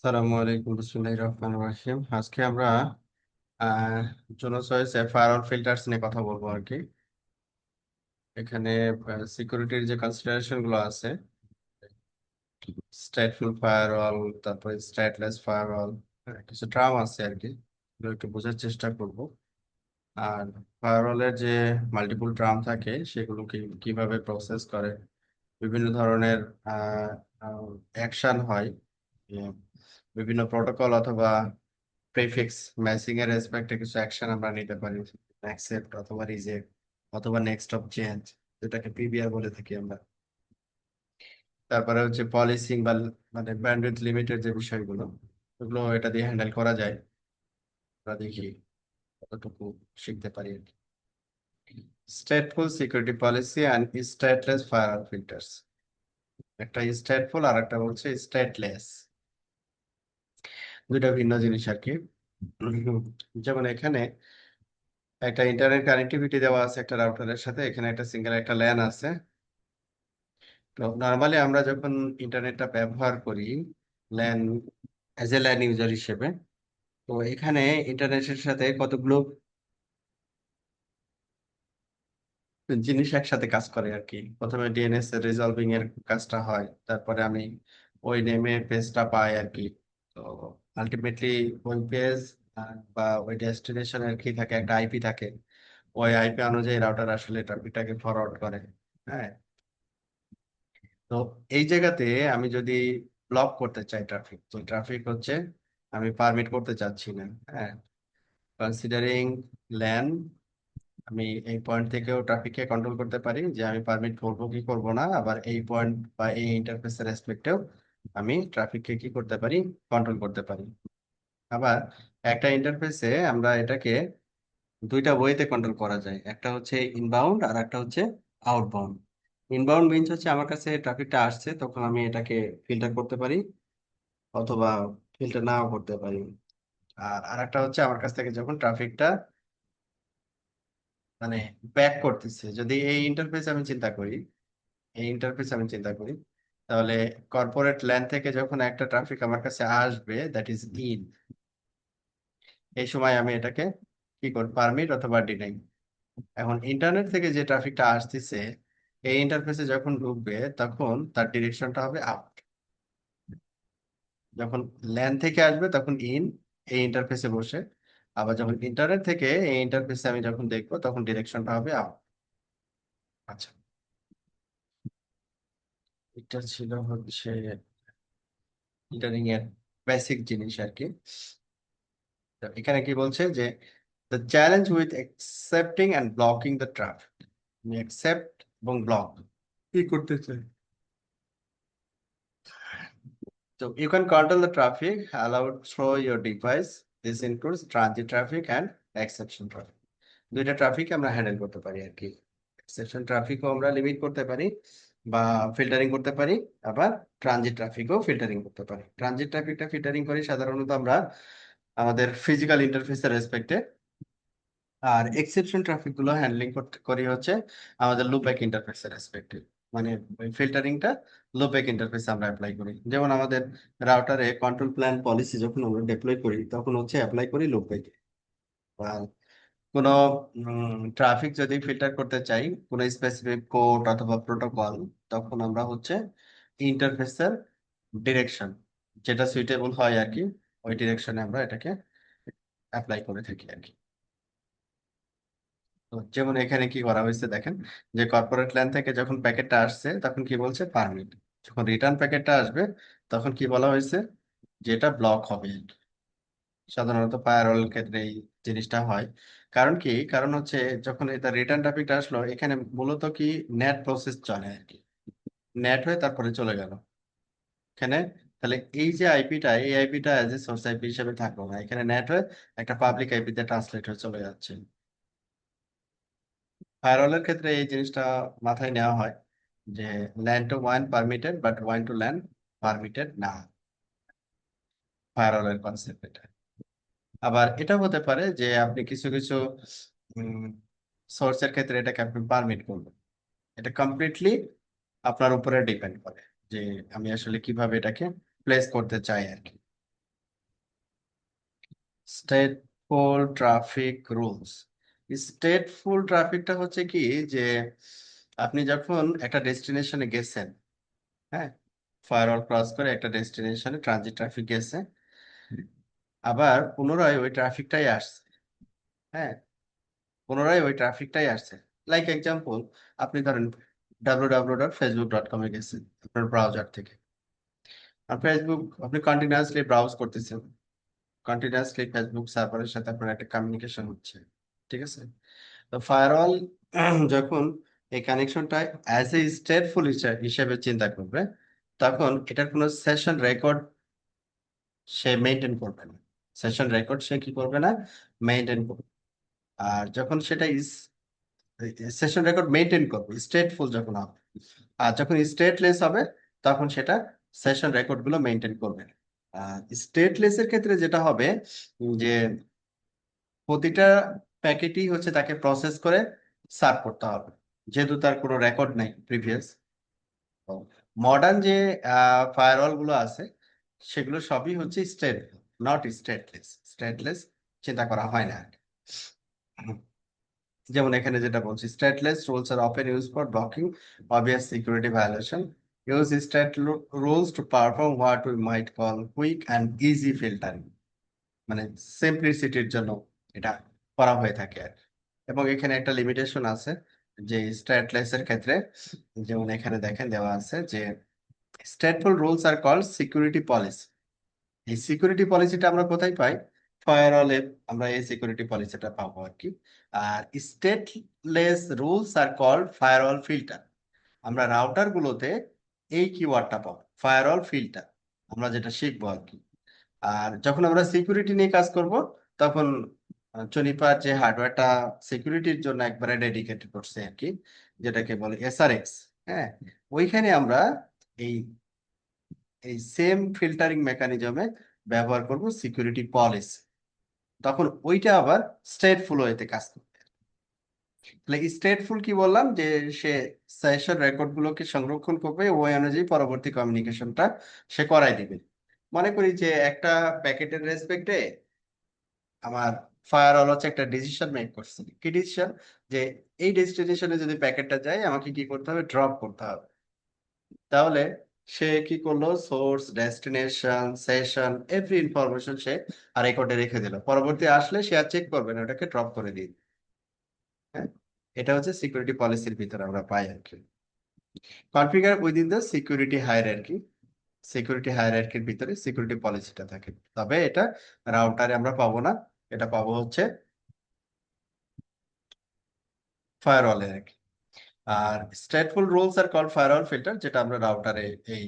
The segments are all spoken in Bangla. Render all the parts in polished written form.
আসসালামু আলাইকুম, বিসমিল্লাহির রহমানির রহিম। আজকে আমরা আহ জোনো চয়েস ফায়ারওয়াল ফিল্টার্স নিয়ে কথা বলবো আর কি। এখানে সিকিউরিটির যে কনসিডারেশন গুলো আছে, স্টেটফুল ফায়ারওয়াল, তারপরে স্টেটলেস ফায়ারওয়াল, কিছু টার্ম আছে আর কি, এগুলো একটু বোঝার চেষ্টা করব। আর ফায়ারওয়ালের যে মাল্টিপল টার্ম থাকে সেগুলো কিভাবে প্রসেস করে, বিভিন্ন ধরনের অ্যাকশন হয়, উম, বিভিন্ন প্রোটোকল অথবা প্রিফিক্স ম্যাচিং এর রেসপেক্টে কিছু অ্যাকশন আমরা নিতে পারি, অ্যাকসেপ্ট অথবা রিজেক্ট অথবা নেক্সট অফ চেঞ্জ, যেটাকে পিবিআর বলে থাকি আমরা। তারপরে হচ্ছে পলিসিং বা মানে ব্যান্ডউইথ লিমিটের যে বিষয়গুলো, ওগুলো এটা দিয়ে হ্যান্ডেল করা যায়। আমরা দেখি কতটুকু শিখতে পারি আর কি। Stateful security policy and stateless fire filters. একটা স্টেটফুল আর একটা হচ্ছে স্টেটলেস, দুইটা ভিন্ন জিনিস আর কি। যেমন এখানে একটা ইন্টারনেট কানেক্টিভিটি দেওয়া আছে একটা রাউটারের সাথে, এখানে একটা সিঙ্গেল একটা ল্যান আছে। তো নর্মালি আমরা যখন ইন্টারনেটটা ব্যবহার করি LAN, as a LAN user হিসেবে, তো এখানে ইন্টারনেটের সাথে কতগুলো জিনিস একসাথে কাজ করে আর কি। প্রথমে ডিএনএস এর রিজলভিং এর কাজটা হয়, তারপরে আমি ওই নেমে পেজটা পাই আর কি। তো আলটিমেটলি ওই পেজ বা ওই ডেস্টিনেশনের কি থাকে, একটা আইপি থাকে, ওই আইপি অনুযায়ী রাউটার আসলে ট্রাফিকটাকে ফরওয়ার্ড করে। হ্যাঁ, তো এই জায়গাতে আমি যদি ব্লক করতে চাই ট্রাফিক, তো ট্রাফিক হচ্ছে আমি পারমিট করতে চাচ্ছি না। হ্যাঁ, কনসিডারিং ল্যান, আমি এই পয়েন্ট থেকেও ট্রাফিককে কন্ট্রোল করতে পারি যে আমি পারমিট করব কি করব না। আবার এই পয়েন্ট বা এই ইন্টারফেসের রেসপেক্টেও আমি ট্রাফিককে কি করতে পারি, কন্ট্রোল করতে পারি। আবার একটা ইন্টারফেসে আমরা এটাকে দুইটা ওয়েতে কন্ট্রোল করা যায়, একটা হচ্ছে ইনবাউন্ড আর একটা হচ্ছে আউটবাউন্ড। ইনবাউন্ড মিনস হচ্ছে আমার কাছে ট্রাফিকটা আসছে, তখন আমি এটাকে ফিল্টার করতে পারি অথবা ফিল্টার নাও করতে পারি। আর আরেকটা হচ্ছে আমার কাছ থেকে যখন ট্রাফিকটা মানে ব্যাক করতেছে, যদি এই ইন্টারফেস আমি চিন্তা করি, তাহলে কর্পোরেট ল্যান থেকে যখন একটা ট্রাফিক আমার কাছে আসবে, দ্যাট ইজ ইন, এই সময় আমি এটাকে কি করব, পারমিট অথবা ডিনাই। এখন ইন্টারনেট থেকে যে ট্রাফিকটা আসতেছে এই ইন্টারফেসে যখন ঢুকবে তখন তার ডিরেকশনটা হবে আউট। যখন ল্যান থেকে আসবে তখন ইন, এই ইন্টারফেসে বসে। আবার যখন ইন্টারনেট থেকে এই ইন্টারফেসে আমি যখন দেখবো তখন ডিরেকশনটা হবে আউট। আচ্ছা, এটা ছিল হচ্ছে ইন্টারিং এর বেসিক জিনিস আর কি। তো এখানে কি বলছে যে the challenge with accepting and blocking the traffic. আমি অ্যাকসেপ্ট এবং ব্লক কি করতে চাই। So you can control the traffic allowed through your device. This includes transit traffic and exception traffic. দুইটা ট্রাফিক আমরা হ্যান্ডেল করতে পারি আর কি। এক্সেপশন ট্রাফিকও আমরা লিমিট করতে পারি বা ফিল্টারিং করতে পারি। আবার ট্রানজিট ট্রাফিকও ফিল্টারিং করতে পারি। ট্রানজিট ট্রাফিকটা ফিল্টারিং করি সাধারণত আমরা আমাদের ফিজিক্যাল ইন্টারফেসের রেসপেক্টে। আর এক্সেপশন ট্রাফিক গুলো হ্যান্ডলিং করতে করি হচ্ছে আমাদের লুপব্যাক ইন্টারফেসের রেসপেক্টে। মানে ফিল্টারিংটা লুপব্যাক ইন্টারফেসে আমরা অ্যাপ্লাই করি। যেমন আমাদের রাউটারে কন্ট্রোল প্ল্যান পলিসি যখন আমরা ডিপ্লয় করি তখন হচ্ছে অ্যাপ্লাই করি লুপব্যাকে। বা কোনো ট্রাফিক যদি ফিল্টার করতে চাই কোনো স্পেসিফিক কোড অথবা প্রোটোকল, তখন আমরা হচ্ছে ইন্টারফেসের ডিরেকশন যেটা সুইটেবল হয় আর কি, ওই ডিরেকশনে আমরা এটাকে অ্যাপ্লাই করে থাকি আর কি। তো যেমন এখানে কি করা হয়েছে দেখেন, যে কর্পোরেট ল্যান থেকে যখন প্যাকেটটা আসছে তখন কি বলছে পারমিট, যখন রিটার্ন প্যাকেটটা আসবে তখন কি বলা হয়েছে, যেটা ব্লক হবে। সাধারণত ফায়ারওয়াল ক্ষেত্রে এই জিনিসটা হয়। কারণ কি, কারণ হচ্ছে যখন এটা রিটার্ন ট্রাফিকটা আসলো এখানে মূলত কি নেট প্রসেস চলে আর কি, নেট হয়ে তারপরে চলে গেল এখানে। তাহলে এই যে আইপিটা, এই আইপিটা এজ এ সোর্স আইপি হিসেবে থাকলো না, এখানে নেট হয়ে একটা পাবলিক আইপিতে ট্রান্সলেট হয়ে চলে যাচ্ছে। ফায়ারওয়ালের ক্ষেত্রে এই জিনিসটা মাথায় নেওয়া হয় যে land to one permitted but one to land permitted না, ফায়ারওয়ালের কনসেপ্ট এটা। আবার এটা হতে পারে যে আপনি কিছু কিছু সোর্সের ক্ষেত্রে এটাকে আপনি পারমিট করবেন। এটা কমপ্লিটলি আপনার উপরে ডিপেন্ড করে যে আমি আসলে কিভাবে এটাকে প্লেস করতে চাই আর কি। Stateful traffic rules. স্টেটফুল ট্রাফিকটা হচ্ছে কি, যে আপনি যখন একটা ডেস্টিনেশনে গেছেন, হ্যাঁ, ফায়ারওয়াল ক্রস করে একটা ডেস্টিনেশনে ট্রানজিট ট্রাফিক গেছে, আবার পুনরায় ওই ট্রাফিকটাই আসছে, হ্যাঁ, পুনরায় ওই ট্রাফিকটাই আসছে। লাইক এক্সাম্পল, আপনি ধরেন www.facebook.com এ গেছেন আপনার ব্রাউজার থেকে, আর ফেসবুক আপনি কন্টিনিউয়াসলি ব্রাউজ করতেছেন, কন্টিনিউয়াসলি ফেসবুক সার্ভারের সাথে আপনার একটা কমিউনিকেশন হচ্ছে, ঠিক আছে? তো ফায়ারওয়াল যখন এই কানেকশনটা অ্যাজ এ স্টেটফুল হিসেবে চিন্তা করবে, তখন এটার কোনো সেশন রেকর্ড সে মেনটেন করবে না। সেশন রেকর্ড সে কি করবে না, মেনটেন করবে। আর যখন সেটা সেশন রেকর্ড মেনটেন করবে স্টেটফুল যখন হবে, আর যখন স্টেটলেস হবে তখন সেটা সেশন রেকর্ড গুলো মেনটেন করবে না। আর স্টেটলেস এর ক্ষেত্রে যেটা হবে, যে প্রতিটা প্যাকেটই হচ্ছে তাকে প্রসেস করে সার্ভ করতে হবে, যেহেতু তার কোনো রেকর্ড নাই প্রিভিয়াস। মডার্ন যে ফায়ারওয়াল গুলো আছে সেগুলো সবই হচ্ছে স্টেট, নট স্টেটলেস। স্টেটলেস চিন্তা করা হয় না। যেমন এখানে যেটা বলছি, stateless rules are often use for blocking obvious security violation. Use state rules to perform what we might call quick and easy filtering, মানে সিম্পলিসিটির জন্য এটা করা হয়ে থাকে আর কি। এবং এখানে একটা লিমিটেশন আছে যে স্ট্যাটলেস এর ক্ষেত্রে, যেমন এখানে দেখেন দেওয়া আছে যে stateful rules are called security policy. এই সিকিউরিটি পলিসিটা আমরা কোথায় পাই? ফায়ারওয়ালে আমরা এই সিকিউরিটি পলিসিটা পাবো আর কি। আর stateless rules are called firewall filter. আমরা রাউটার গুলোতে এই কিওয়ার্ডটা পাবো, ফায়ারওয়াল ফিল্টার, আমরা যেটা শিখবো আর কি। আর যখন আমরা সিকিউরিটি নিয়ে কাজ করব, তখন চনিপার যে হার্ডওয়্যারটা সিকিউরিটির জন্য একবারে ডেডিকেটেড করছে আর কি, যেটাকে বলে এসআরএক্স, হ্যাঁ, ওইখানে আমরা এই এই সেম ফিল্টারিং মেকানিজমে ব্যবহার করব সিকিউরিটি পলিসি। তখন ওইটা আবার স্টেটফুল ওয়েতে কাজ করবে। তাহলে স্টেটফুল কি বললাম, যে সে সেশন রেকর্ড গুলোকে সংরক্ষণ করবে, ওই অনুযায়ী পরবর্তী কমিউনিকেশনটা সে করাই দিবে। মনে করি যে একটা প্যাকেটের রেসপেক্টে আমার ফায়ারওয়াল হচ্ছে একটা ডিসিশন মেক করছে। কি ডিসিশন? যে এই ডেস্টিনেশনে যদি প্যাকেটটা যায় আমাকে কি করতে হবে, ড্রপ করতে হবে। তাহলে সে কি করলো, source, destination, session, every information সে আর রেকর্ডে রেখে দিল। পরবর্তী আসলে সে আর চেক করবে না, ওটাকে ড্রপ করে দিই। হ্যাঁ, এটা হচ্ছে সিকিউরিটি পলিসির ভিতরে আমরা পাই আর কি। Configure within the security hierarchy. Security হায়ারার্কির ভিতরে সিকিউরিটি পলিসিটা থাকে, তবে এটা রাউটারে আমরা পাবো না, এটা পাবো হচ্ছে ফায়ারওয়ালে আর কি। আর স্টেটফুল রুলস আর কল ফায়ারওয়াল ফিল্টার, যেটা আমরা রাউটারে এই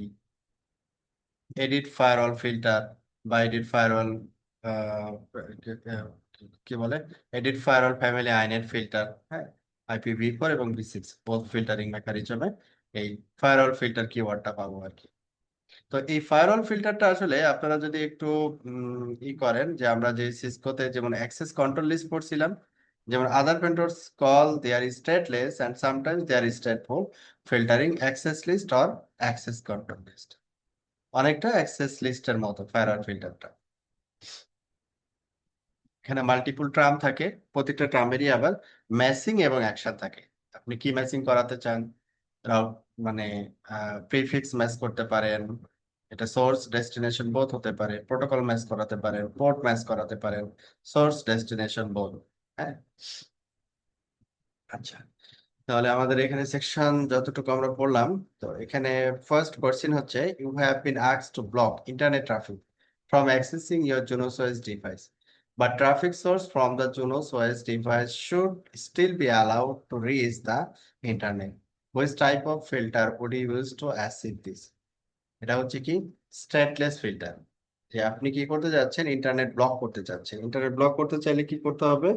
এডিট ফায়ারওয়াল ফিল্টার বা এডিট ফায়ারওয়াল কি বলে, এডিট ফায়ারওয়াল ফ্যামিলি আইনেট ফিল্টার, হ্যাঁ, IPv4 এবং V6 বোথ ফিল্টারিং মেকানিজমে এই ফায়ারওয়াল ফিল্টার কিওয়ার্ডটা পাবো আর কি। তো এই ফায়ারওয়াল ফিল্টারটা আসলে আপনারা যদি একটু করেন, যে আমরা যে সিসকোতে যেমন অ্যাক্সেস কন্ট্রোল লিস্ট পড়ছিলাম, যেমন other vendors call their stateless and sometimes their stateful filtering access list or access control list, অনেকটা অ্যাক্সেস লিস্টের মতো ফায়ারওয়াল ফিল্টারটা। এখানে মাল্টিপল ট্রাম থাকে, প্রতিটা ট্রামেরই আবার ম্যাচিং এবং অ্যাকশন থাকে। আপনি কি ম্যাচিং করাতে চান, রাউট মানে প্রিফিক্স ম্যাচ করতে পারেন, এটা সোর্স ডেস্টিনেশন বোথ হতে পারে, প্রোটোকল ম্যাচ করাতে পারেন, পোর্ট ম্যাচ করাতে পারেন, সোর্স ডেস্টিনেশন বোথ। হ্যাঁ, আচ্ছা, তাহলে আমাদের এখানে সেকশন যতটুকু আমরা পড়লাম, তো এখানে ফার্স্ট কোশ্চেন হচ্ছে, you have been asked to block internet traffic from accessing your Junos OS device, but traffic source from the Junos OS device should still be allowed to reach the internet. Which type of filter would you use to achieve this? এটা হচ্ছে কি, স্ট্যাটলেস ফিল্টার। যে আপনি কি করতে যাচ্ছেন, ইন্টারনেট ব্লক করতে চাচ্ছেন। ইন্টারনেট ব্লক করতে চাইলে কি করতে হবে,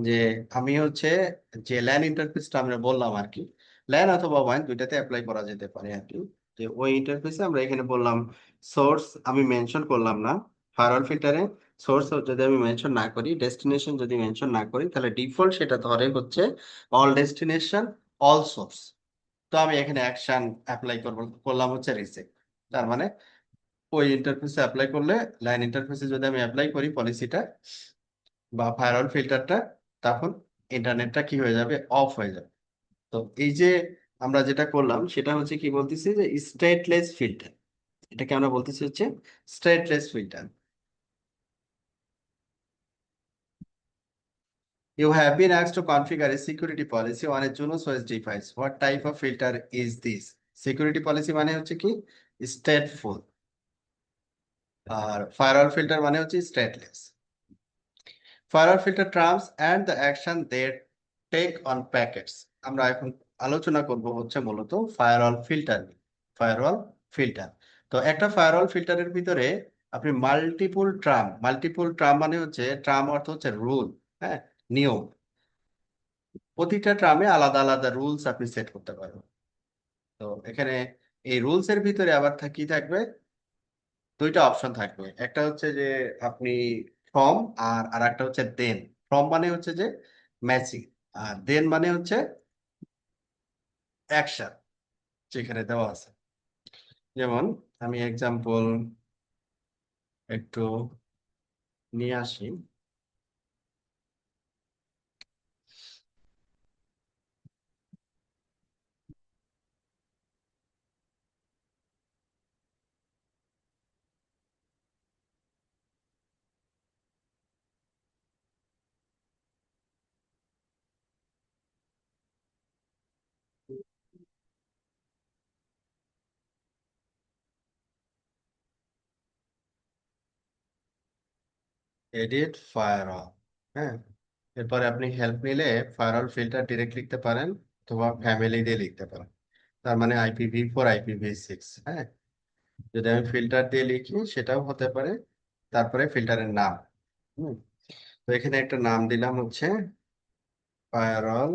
যে আমি হচ্ছে যে ল্যান ইন্টারফেসটা আমরা বললাম আর কি, ল্যান অথবা ওয়ান দুইটাতে অ্যাপ্লাই করা যেতে পারে আর কি। যে ওই ইন্টারফেসে আমরা এখানে বললাম সোর্স আমি মেনশন করলাম না, ফায়ারওয়াল ফিল্টারে সোর্স যদি আমি মেনশন না করি, ডেস্টিনেশন যদি মেনশন না করি, তাহলে ডিফল্ট সেটা ধরে হচ্ছে অল ডেস্টিনেশন, অল সোর্স। তো আমি এখানে অ্যাকশন অ্যাপ্লাই করলাম হচ্ছে রিজেক্ট। তার মানে ওই ইন্টারফেসে অ্যাপ্লাই করলে, লাইন ইন্টারফেসে যদি আমি অ্যাপ্লাই করি পলিসিটা বা ফায়ারওয়াল ফিল্টারটা, তখন ইন্টারনেটটা কি হয়ে যাবে, অফ হয়ে যাবে। তো এই যে আমরা যেটা করলাম সেটা হচ্ছে কি বলতেছি যে স্টেটলেস ফিল্টার, এটাকে আমরা বলতেছি হচ্ছে stateless filter. You have been asked to configure a security policy on a Junos OS device. What type of filter is this? Security policy মানে হচ্ছে কি stateful, আর ফায়ারওয়াল ফিল্টার মানে হচ্ছে stateless. Firewall filter terms and the action they take on packets. আমরা এখন আলোচনা করব হচ্ছে মূলত ফায়ারওয়াল ফিল্টার। ফায়ারওয়াল ফিল্টার, তো একটা ফায়ারওয়াল ফিল্টারের ভিতরে আপনি মাল্টিপুল ট্রাম মানে হচ্ছে ট্রাম অর্থ হচ্ছে রুল, হ্যাঁ, নিয়ম। প্রতিটা ট্রামে আলাদা আলাদা রুলস আপনি সেট করতে পারবেন। তো এখানে এই রুলস এর ভিতরে আবার কি থাকবে, দুইটা অপশন থাকবে। একটা হচ্ছে যে আপনি ফ্রম, আর আর একটা হচ্ছে দেন। ফ্রম মানে হচ্ছে যে ম্যাচিং, আর দেন মানে হচ্ছে অ্যাকশন যেখানে দেওয়া আছে। যেমন আমি এক্সাম্পল একটু নিয়ে আসি। এডিট ফায়ারওয়াল, হ্যাঁ, এরপরে আপনি হেল্প নিলে ফায়ারওয়াল ফিল্টার ডিরেক্ট লিখতে পারেন অথবা ফ্যামিলি দিয়ে লিখতে পারেন। তার মানে IPv4 IPv6, হ্যাঁ। যদি আমি ফিল্টার দিয়ে লিখি সেটাও হতে পারে। তারপরে ফিল্টারের নাম, হুম, তো এখানে একটা নাম দিলাম হচ্ছে ফায়ারওয়াল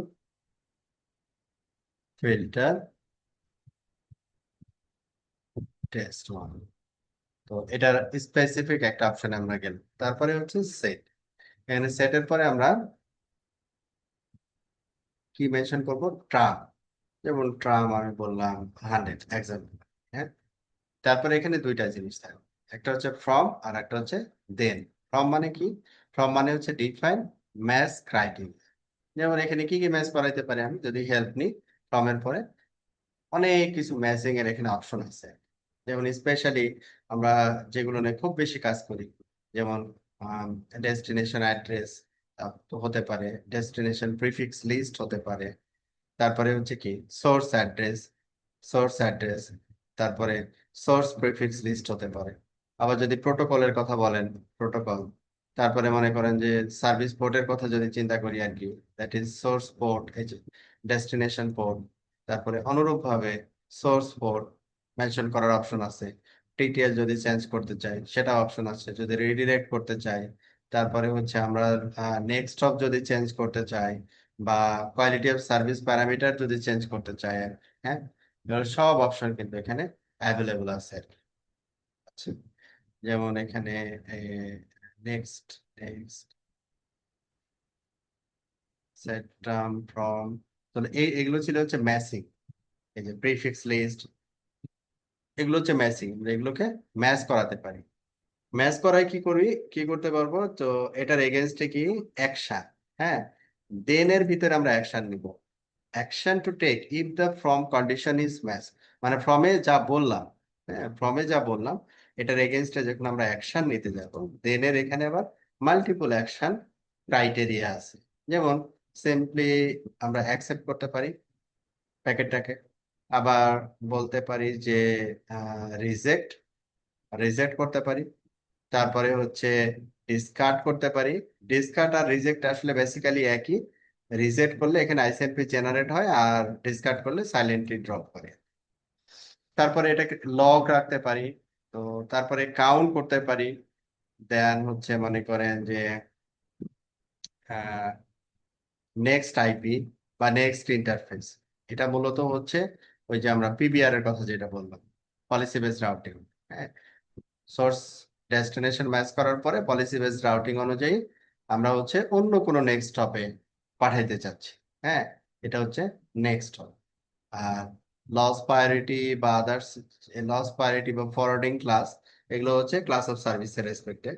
ফিল্টার টেস্ট ওয়ান। তো এটার স্পেসিফিক একটা অপশন আমরা গেলাম। তারপরে হচ্ছে সেট। এখানে সেটের পরে আমরা কি মেনশন করব, ট্রাম। যেমন ট্রাম আমি বললাম 100 এক্সাম্পল, হ্যাঁ। তারপরে এখানে দুইটা জিনিস থাকবে, একটা হচ্ছে ফ্রম আর একটা হচ্ছে দেন। ফ্রম মানে কি, ফ্রম মানে হচ্ছে ডিফাইন ম্যাচ ক্রাইটেরিয়া। যেমন এখানে কি কি ম্যাচ করাইতে পারি, আমি যদি হেল্প নিই ফ্রম এর পরে অনেক কিছু ম্যাচিং এর এখানে অপশন আছে। যেমন স্পেশালি আমরা যেগুলো নিয়ে খুব বেশি কাজ করি, যেমন ডেস্টিনেশন অ্যাড্রেস হতে পারে, ডেস্টিনেশন প্রিফিক্স লিস্ট হতে পারে, তারপরে হচ্ছে কি সোর্স অ্যাড্রেস, তারপরে সোর্স প্রিফিক্স লিস্ট হতে পারে। আবার যদি প্রোটোকলের কথা বলেন, প্রোটোকল, তারপরে মনে করেন যে সার্ভিস পোর্টের কথা যদি চিন্তা করি আর কি, দ্যাট ইজ সোর্স পোর্ট, এই যে ডেস্টিনেশন পোর্ট। তারপরে অনুরূপভাবে সোর্স পোর্ট মেনশন করার অপশন আছে। টিটিএল যদি চেঞ্জ করতে চাই সেটা অপশন আছে, যদি রিডিরেক্ট করতে চাই। তারপরে হচ্ছে আমরা নেক্সট হপ যদি চেঞ্জ করতে চাই, বা কোয়ালিটি অফ সার্ভিস প্যারামিটার যদি চেঞ্জ করতে চাই, হ্যাঁ, এগুলো সব অপশন কিন্তু এখানে অ্যাভেলেবল আছে আর কি। আচ্ছা, যেমন এখানে next next set term from, তাহলে এগুলো ছিল হচ্ছে ম্যাচিং। এই যে প্রিফিক্স লিস্ট, এগুলো হচ্ছে ম্যাচিং, আমরা এগুলোকে ম্যাচ করাতে পারি। ম্যাচ করায় কি করি, কি করতে পারবো, তো এটার এগেনস্টে কি অ্যাকশন, হ্যাঁ, দেন এর ভিতরে আমরা অ্যাকশন নিব। Action to take if the from condition is match, মানে ফ্রমে যা বললাম, হ্যাঁ, ফ্রমে যা বললাম এটার এগেনস্টে যখন আমরা অ্যাকশন নিতে যাব, দেন এর এখানে আবার মাল্টিপল অ্যাকশন ক্রাইটেরিয়া আছে। যেমন সিম্পলি আমরা অ্যাকসেপ্ট করতে পারি প্যাকেটটাকে, আবার বলতে পারি যে রিজেক্ট, রিজেক্ট করতে পারি। তারপরে হচ্ছে ডিসকার্ড করতে পারি। ডিসকার্ড আর রিজেক্ট আসলে বেসিক্যালি একই। রিজেক্ট করলে এখানে আইসিএমপি জেনারেট হয়, আর ডিসকার্ড করলে সাইলেন্টলি ড্রপ করে। তারপরে এটাকে লগ রাখতে পারি। তো তারপরে কাউন্ট করতে পারি। দেন হচ্ছে মনে করেন যে নেক্সট আইপি বা নেক্সট ইন্টারফেস, এটা মূলত হচ্ছে ওই যে আমরা পিবিআর এর কথা যেটা বললাম, পলিসি বেসড রাউটিং, হ্যাঁ। সোর্স ডেস্টিনেশন ম্যাচ করার পরে পলিসি বেসড রাউটিং অনুযায়ী আমরা হচ্ছে অন্য কোনো নেক্সট হপে পাঠাইতে চাচ্ছি, হ্যাঁ, এটা হচ্ছে নেক্সট হপ। আর লস প্রায়োরিটি বা আদার্স, লস প্রায়োরিটি বা ফরওয়ার্ডিং ক্লাস, এগুলো হচ্ছে ক্লাস অফ সার্ভিসের রেসপেক্টে,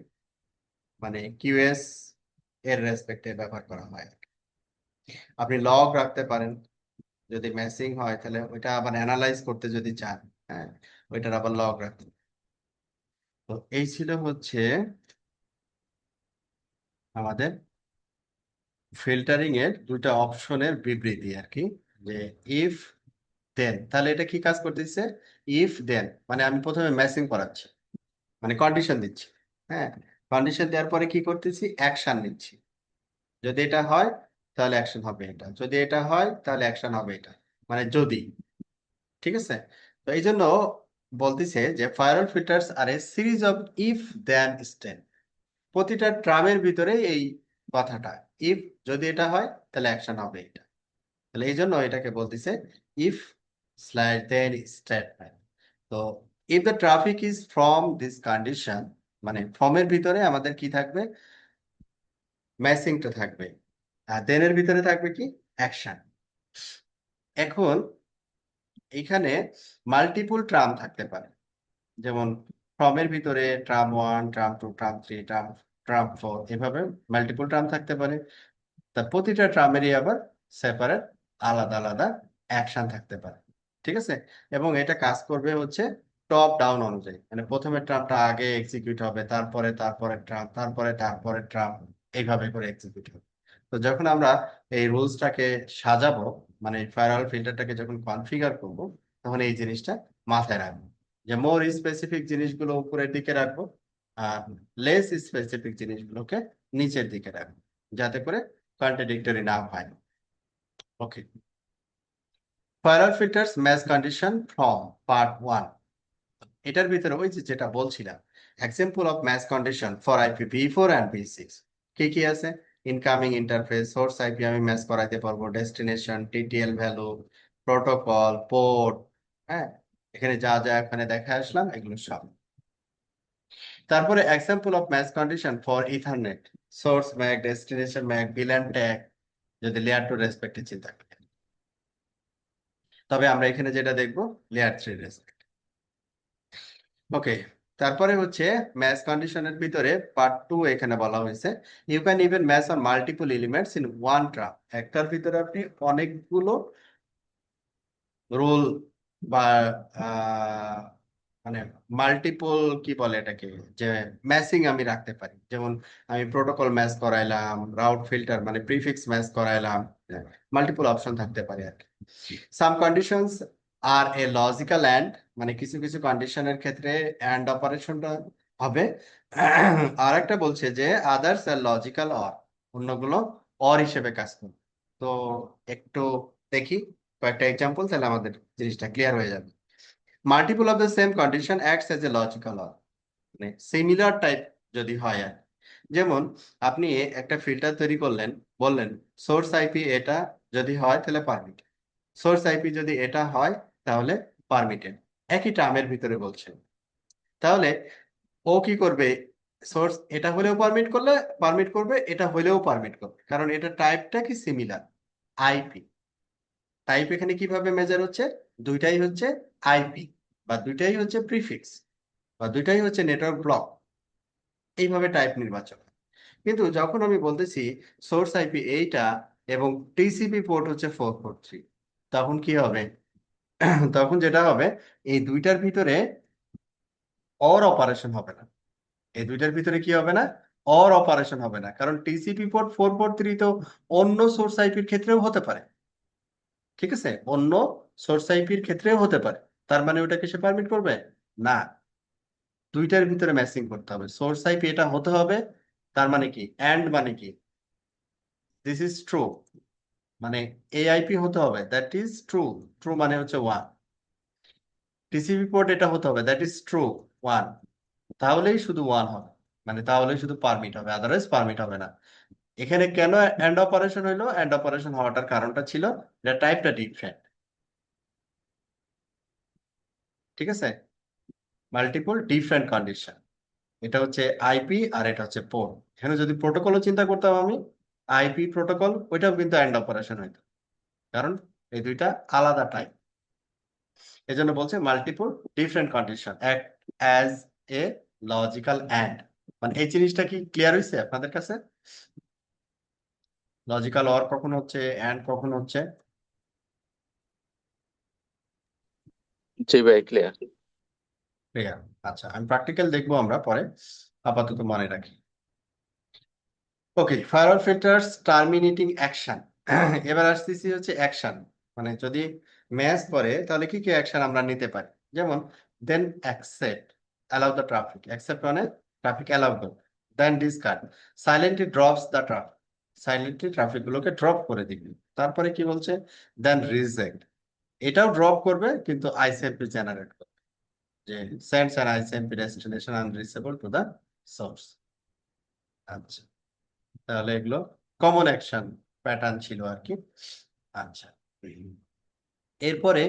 মানে কিউএস এর রেসপেক্টে ব্যবহার করা হয়। আপনি লগ রাখতে পারেন, যদি ম্যাচিং হয় তাহলে ওইটা আবার অ্যানালাইজ করতে যদি চান, হ্যাঁ, ওইটার আবার লগ রাখতে। তো এই ছিল হচ্ছে আমাদের ফিল্টারিং এর দুইটা অপশনের বিবৃতি আর কি, যে ইফ দেন, তাহলে এটা কি কাজ করতেছে? ইফ দেন মানে আমি প্রথমে ম্যাচিং করাচ্ছি, মানে কন্ডিশন দিচ্ছি, হ্যাঁ, কন্ডিশন দেওয়ার পরে কি করতেছি? অ্যাকশন নিচ্ছি। যদি এটা হয় তাহলে অ্যাকশন হবে এটা, যদি এটা হয় তাহলে অ্যাকশন হবে এটা, মানে যদি, ঠিক আছে? তো এই জন্য বলতেছে যে firewall filters are a series of if then state. প্রতিটা ট্রামের ভিতরে এই কথাটা, ইফ, যদি এটা হয় তাহলে অ্যাকশন হবে এটা, তাহলে এই জন্য এটাকে বলতেছে ইফ স্ল্যাশ দেন স্টেটমেন্ট। তো if the traffic is from this condition, মানে ফর্মের ভিতরে আমাদের কি থাকবে? ম্যাচিংটা থাকবে, আর দেনের ভিতরে থাকবে কি? অ্যাকশন। এখন এখানে মাল্টিপল ট্রাম থাকতে পারে, যেমন ফর্মের ভিতরে term one, term two, term three, term term four, এভাবে মাল্টিপল ট্রাম থাকতে পারে। তার প্রতিটা ট্রামেরই আবার সেপারেট, আলাদা আলাদা অ্যাকশন থাকতে পারে, ঠিক আছে? এবং এটা কাজ করবে হচ্ছে টপ ডাউন অনুযায়ী, মানে প্রথমে ট্রামটা আগে এক্সিকিউট হবে, তারপরে তারপরে ট্রাম, তারপরে ট্রাম, এইভাবে করে এক্সিকিউট হবে। তো যখন আমরা এই রুলসটাকে সাজাবো, মানে ফায়ারওয়াল ফিল্টারটাকে যখন কনফিগার করব, তখন এই জিনিসটা মাথায় রাখবো, যে মোর স্পেসিফিক জিনিসগুলো উপরের দিকে রাখবো, আর লেস স্পেসিফিক জিনিসগুলোকে নিচের দিকে রাখবো, যাতে করে কন্ট্রাডিক্টরি না হয়। Okay, firewall filters match condition from part one. এটার ভিতরে ওই যে যেটা বলছিলাম, example of match condition for IP ভি4 এন্ড ভি6 কি কি আছে? ইনকামিং ইন্টারফেস, সোর্স আইপি আমি ম্যাচ করাইতে পারবো, destination, TTL value, protocol, port, হ্যাঁ, এখানে যা যা এখানে দেখে আসলাম এগুলো সব। তারপরে example of match condition for ethernet, source MAC, destination MAC, VLAN tag, যদি লেয়ার টু রেসপেক্টে চিন্তা করি। তবে আমরা এখানে যেটা দেখবো, লেয়ার থ্রি রেসপেক্ট। ওকে, তারপরে হচ্ছে ম্যাচ কন্ডিশনের ভিতরে পার্ট টু এখানে বলা হয়েছে, you can even match on multiple elements in one term. একটার ভিতরে আপনি অনেকগুলো রুল বা মানে মাল্টিপল, কি বলে এটাকে, যে ম্যাচিং আমি রাখতে পারি, যেমন আমি প্রোটোকল ম্যাচ করাইলাম, রাউট ফিল্টার মানে প্রিফিক্স ম্যাচ করাইলাম, মাল্টিপল অপশন থাকতে পারে আর কি। Some conditions are a logical and, মানে কিছু কিছু কন্ডিশনের ক্ষেত্রে অ্যান্ড অপারেশনটা হবে। আর একটা বলছে যে আদার্স আর লজিক্যাল অর, অন্যগুলো অর হিসেবে কাজ করবে। তো একটু দেখি কয়েকটা এক্সাম্পল, তাহলে আমাদের জিনিসটা ক্লিয়ার হয়ে যাবে। Multiple of the same condition acts as a logical or, মানে সিমিলার টাইপ যদি হয় আর, যেমন আপনি একটা ফিল্টার তৈরি করলেন, বললেন সোর্স আইপি এটা যদি হয় তাহলে পারমিট, সোর্স আইপি যদি এটা হয় তাহলে পারমিটেড, একই টার্মের ভিতরে বলছেন। তাহলে ও কি করবে? সোর্স এটা হলেও পারমিট করবে, এটা হলেও পারমিট করবে, কারণ এটা টাইপটা কি সিমিলার। আইপি টাইপ এখানে কিভাবে মেজার হচ্ছে? দুইটাই হচ্ছে আইপি, বা দুইটাই হচ্ছে প্রিফিক্স, বা দুইটাই হচ্ছে নেটওয়ার্ক ব্লক, এইভাবে টাইপ নির্বাচন। কিন্তু যখন আমি বলতেছি সোর্স আইপি এইটা এবং টিসিপি পোর্ট হচ্ছে 443, তখন কি হবে? তখন যেটা হবে, এই দুইটার ভিতরে অর অপারেশন হবে না। এই দুইটার ভিতরে কি হবে না? অর অপারেশন হবে না, কারণ টিসিপি পোর্ট 443 তো অন্য সোর্স আইপির ক্ষেত্রেও হতে পারে, ঠিক আছে? অন্য সোর্স আইপির ক্ষেত্রেও হতে পারে, তার মানে ওটাকে সে পারমিট করবে না। দুইটার ভিতরে ম্যাচিং করতে হবে, সোর্স আইপি এটা হতে হবে, তার মানে কি এন্ড, মানে কি দিস ইজ ট্রু, মানে এআইপি হতে হবে, দ্যাট ইজ ট্রু, ট্রু মানে হচ্ছে ওয়ান। টিসিপি পোর্ট এটা হতে হবে, দ্যাট ইজ ট্রু, ওয়ান, তাহলেই শুধু ওয়ান হবে, মানে তাহলেই শুধু পারমিট হবে, আদারওয়াইজ পারমিট হবে না। এখানে কেন এন্ড অপারেশন হইলো? এন্ড অপারেশন হওয়াটার কারণটা ছিল এটা টাইপটা ডিফারেন্ট, ঠিক আছে? মাল্টিপল ডিফারেন্ট কন্ডিশন, এটা হচ্ছে আইপি আর এটা হচ্ছে পোর্ট। এখানে যদি প্রোটোকলও চিন্তা করতাম আমি, আইপি প্রোটোকল, ওইটাও কিন্তু এন্ড অপারেশন হইতো, কারণ এই দুইটা আলাদা টাইপ। এজন্য বলছে multiple different condition act as a logical and. মানে এই জিনিসটা কি ক্লিয়ার হয়েছে আপনাদের কাছে? লজিক্যাল অর কখন হচ্ছে, অ্যান্ড কখন হচ্ছে? জি ভাই, ক্লিয়ার। ক্লিয়ার। আচ্ছা, আমি প্র্যাকটিক্যাল দেখবো আমরা পরে, আপাতত মনে রাখি। ওকে, ফায়ারওয়াল ফিল্টার্স টার্মিনেটিং অ্যাকশন। এবার আসতেছি হচ্ছে অ্যাকশন, মানে যদি ম্যাচ করে তাহলে কি কি অ্যাকশন আমরা নিতে পারি। যেমন then accept, allow the traffic, accept মানে ট্রাফিক অ্যালাউ করো। Then discard, silently drops the traffic, silently traffic গুলোকে ড্রপ করে দিবি। তারপরে কি বলছে, দেন রিজেক্ট, এটাও ড্রপ করবে কিন্তু আইসিএমপি জেনারেট করবে, যে sends an ICMP destination unreachable to the source. আচ্ছা, তাহলে এগুলো কমন অ্যাকশন প্যাটার্ন ছিল আর কি। আচ্ছা, এরপরে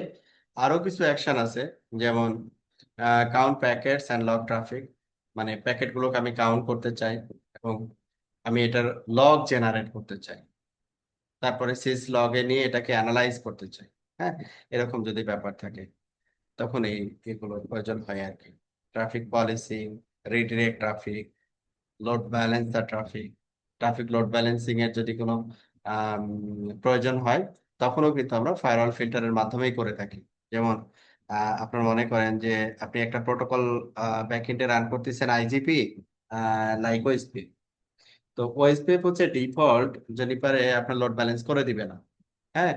আরো কিছু অ্যাকশন আছে, যেমন count packets and log traffic, মানে প্যাকেট গুলোকে আমি কাউন্ট করতে চাই এবং আমি এটার লগ জেনারেট করতে চাই। তারপরে সিস লগে নিয়ে এটাকে অ্যানালাইজ করতে চাই। হ্যাঁ, এরকম যদি ব্যাপার থাকে তখন এগুলোর প্রয়োজন হয় আর কি। Traffic policy, redirect traffic, load balance the traffic, traffic load balancing এর যদি কোনো আম, প্রয়োজন হয় তখনও কিন্তু আমরা ফায়ারওয়াল ফিল্টারের মাধ্যমেই করে থাকি। যেমন আপনার মনে করেন যে আপনি একটা প্রোটোকল ব্যাকএন্ডে রান করতেছেন আইজিপি লাইক ওএসপি, তো ওএসপি হচ্ছে ডিফল্ট যদি পারে আপনার লোড ব্যালেন্স করে দিবে না। হ্যাঁ,